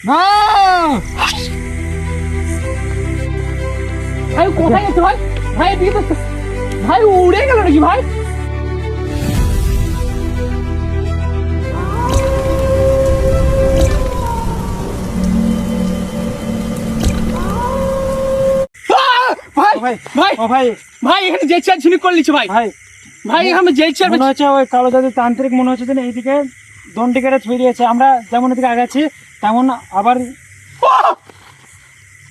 না ভাই কোথায় গেছে ভাই? ভাই এদিকে তো ভাই উড়ে গেল নাকি ভাই? ভাই ভাই ভাই ও ভাই ভাই এখানে জেল চেয়ার ছিনিক করে নিচ্ছে ভাই। ভাই ভাই এখানে জেল চেয়ার মনে হচ্ছে ওই কালো জাদুর তান্ত্রিক মনে হচ্ছে যে এইদিকে দণ্ডি কেটে ছুঁয়ে দিয়েছে। আমরা যেমন এদিকে আগাচ্ছি তেমন আবার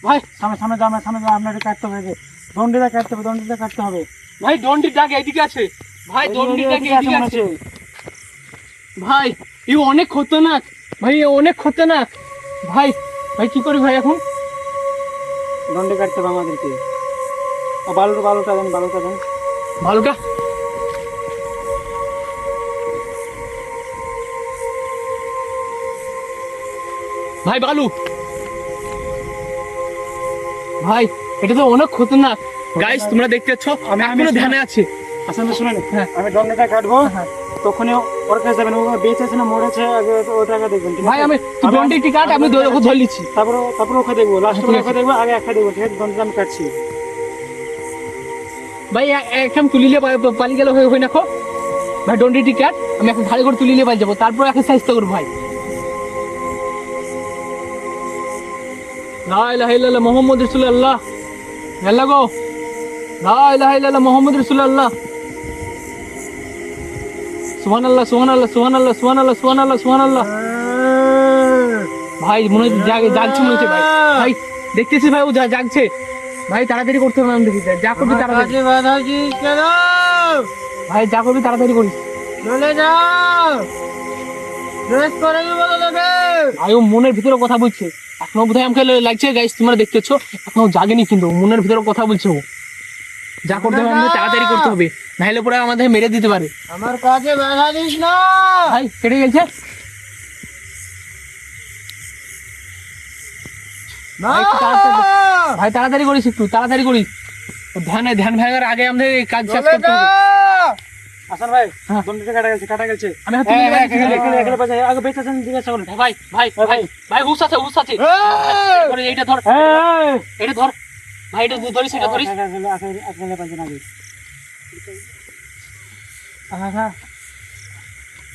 ভাই সামনে সামনে যাও, সামনে যাও, আপনার কাটতে হবে, দণ্ডিটা কাটতে হবে, দণ্ডিটা কাটতে হবে। ভাই দন্ডির ডাক এদিকে আছে ভাই, দন্ডির ডাক এদিকে আছে এদিকে মনে আছে হচ্ছে। ভাই। এই অনেক খতরনাক ভাই, এ অনেক খতরনাক ভাই। ভাই কি করি ভাই এখন? দণ্ডি কাটতে হবে আমাদেরকে। বালুটা দেন, বালুটা দেন। ভালোটা ভাই বালু ভাই, এটা তো অনেক খতরনাক গাইস, তোমরা দেখতে পাচ্ছ এখনো ধ্যানে আছে। আসলে শুনেন, হ্যাঁ। আমি দণ্ডটা কাটবো, হ্যাঁ। তখনই ওর কাছে যাবেন। ও বেঁচে আছে না মরেছে আগে ওটা আগে দেখবেন, ঠিক ভাই আছে? আমি তুই দন্ডি টিকাট আমি ধরে নিচ্ছি। তারপরে ওকে দেখবো, লাস্ট ঠিক আছে। ওকে দেখবো, আগে একটা দেখবো, ঠিক আছে? দণ্ডটা আমি কাটছি। ভাই একদম তুলিলে পালি গেল হয়ে না খো ভাই, দন্ডি টিকাট আমি এখন ঘাড়ি করে তুলিলে পাই যাবো, তারপর এক্সারসাইজ তো করবো ভাই। লা ইলাহা ইল্লাল্লাহ মুহাম্মদ রাসূলুল্লাহ, আল্লাহ গো, লা ইলাহা ইল্লাল্লাহ মুহাম্মদ রাসূলুল্লাহ, সুবহানাল্লাহ সুবহানাল্লাহ সুবহানাল্লাহ সুবহানাল্লাহ সুবহানাল্লাহ সুবহানাল্লাহ। ভাই মনে হচ্ছে জাগছে মনে হচ্ছে ভাই। ভাই দেখতেছি ভাই ও জাগছে ভাই, তাড়াতাড়ি করতে হবে আমি দেখি, যা করবি তাড়াতাড়ি ভাই, যা করবি তাড়াতাড়ি করিস। চলে যাও, ড্রেস করে দেবো তোকে। ভাই ও মনের ভিতরে কথা বলছে, এখনো বোধহয় আমাকে লাগছে গাইস, তোমরা দেখতেছ এখনো জাগেনি, কিন্তু মনের ভিতরে কথা বলছে ও। যা করতে হবে আমাদের তাড়াতাড়ি করতে হবে, নাহলে পরে আমাদের মেরে দিতে পারে। আমার কাছে বাধা দিস না। ভাই কেটে গেছে ভাই, একটু ভাই তাড়াতাড়ি করিস, একটু তাড়াতাড়ি করিস, ধ্যান ভাঙার আগে আমাদের এই কাজ শেষ করতে হবে। হাসান ভাই, হ্যাঁ। দণ্ডটা কাটা গেছে, কাটা গেছে। আমি হাত তুলে নিয়ে এখানে যাচ্ছি। এখানে বাজে, আগে বেঁচে আছেন জিজ্ঞাসা করুন। ভাই ভাই ভাই ভাই হুশ আছে, হুশ আছে। ধরে এইটা ধর, এটা ধর ভাই, এটা ধরিস, এটা ধরিস। এখানে বাজে না,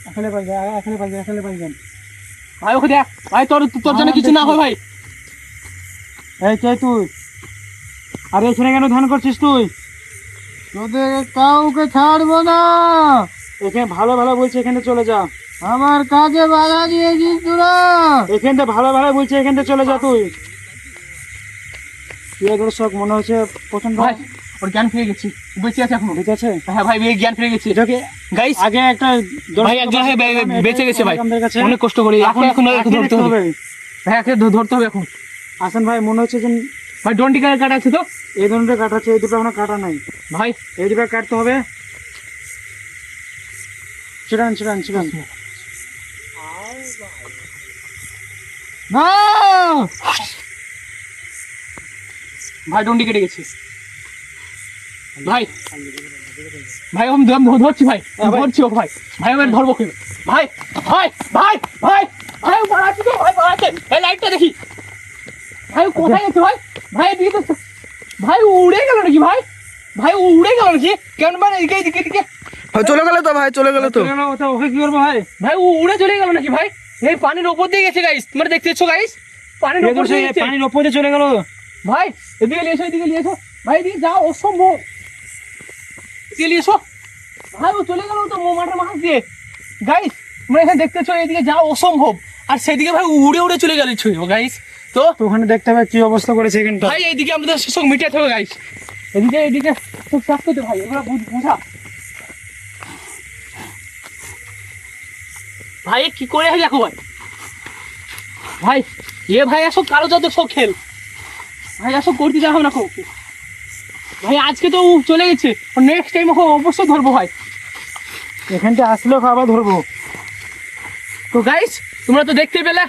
এখানে বাজে। ভাই ওকে দেখ ভাই, তোর জন্য কিছু না হয় ভাই। এই কে তুই? আরে এখানে কেন ধ্যান করছিস তুই? তোদের কাউকে ছাড়বো না। এখানে ভালো ভালো বলছে, এখানে চলে যা। আমার কাজে বাধা দিয়েছিস তোরা। এখানটা ভালো ভালো বলছে, এখানটা চলে যা তুই। দর্শক মনে হচ্ছে প্রচন্ড ভাই ওর জ্ঞান ফিরে গেছি, বেঁচে আছে এখনো। ঠিক আছে। হ্যাঁ ভাই জ্ঞান ফিরে গেছি এটাকে গাইস। আগে একটা ভাই একজন বেঁচে গেছে ভাই, আমাদের কাছে অনেক কষ্ট করে এখন ধরতে হবে ভাই, একে ধরতে হবে এখন। হাসান ভাই মনে হচ্ছে যে ভাই ডন্ডি কাটা আছে তো, এই ধরনটা কাটাচ্ছে, এই দুটো এখনো কাটা নাই ভাই এই দুটো কাটতে হবে। ছিড়ান না ভাই ডন্ডি কেটে গেছে ভাই। ভাই আমি ধরছি ভাই, ধরছি ওকে ভাই। ভাই আমি ধরবো কি ভাই? ভাই ভাই ভাই ভাই পালাচ্ছি তো ভাই, পালাচ্ছে। এই লাইটটা দেখি ভাই, ও কোথায় গেছে ভাই? ভাই এদিকে তো ভাই উড়ে গেল নাকি ভাই? ভাই উড়ে গেল নাকি? কেন মানে এদিকে এদিকে এদিকে চলে গেল তো ভাই, চলে গেল তো। ওকে কি করবো ভাই? ভাই ও উড়ে চলে গেল নাকি ভাই? এই পানির ওপর দিয়ে গেছে গাইস, তোমরা দেখতে পাচ্ছ গাইস, পানির ওপর দিয়ে গেছে। পানির ওপরে চলে গেল ভাই এদিকে নিয়ে এসো, এদিকে নিয়ে এসো ভাই, এদিকে যাও, অসম্ভব। এদিকে নিয়ে এসো ভাই, ও চলে গেল তো মাঠের মাছ দিয়ে গাইস, তোমরা এখানে দেখতে পাচ্ছ, এদিকে যাও অসম্ভব, আর সেদিকে ভাই উড়ে উড়ে চলে গেল গাইস। তো ওখানে দেখতে হবে কি অবস্থা করেছে এখানটা। ভাই এইদিকে আমাদের সব মিটাতে হবে গাইস, এদিকে সব চাপ করতে ভাই, এগুলো বুঝা ভাই কি করে হয় দেখো ভাই। ভাই এ ভাই এসব কালো জাদু সব খেল ভাই, এসব করতে যাও না খুব ভাই। আজকে তো ও চলে গেছে, নেক্সট টাইম ওকে অবশ্যই ধরবো ভাই। এখানটা আসলেও আবার ধরবো। তো গাইস তোমরা তো দেখতে পেলে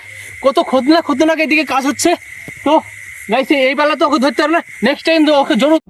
কত খতরনাক এদিকে কাজ হচ্ছে। তো গাইস এই বেলা তো ওকে ধরতে পারবে না, নেক্সট টাইম তো ওকে জরুর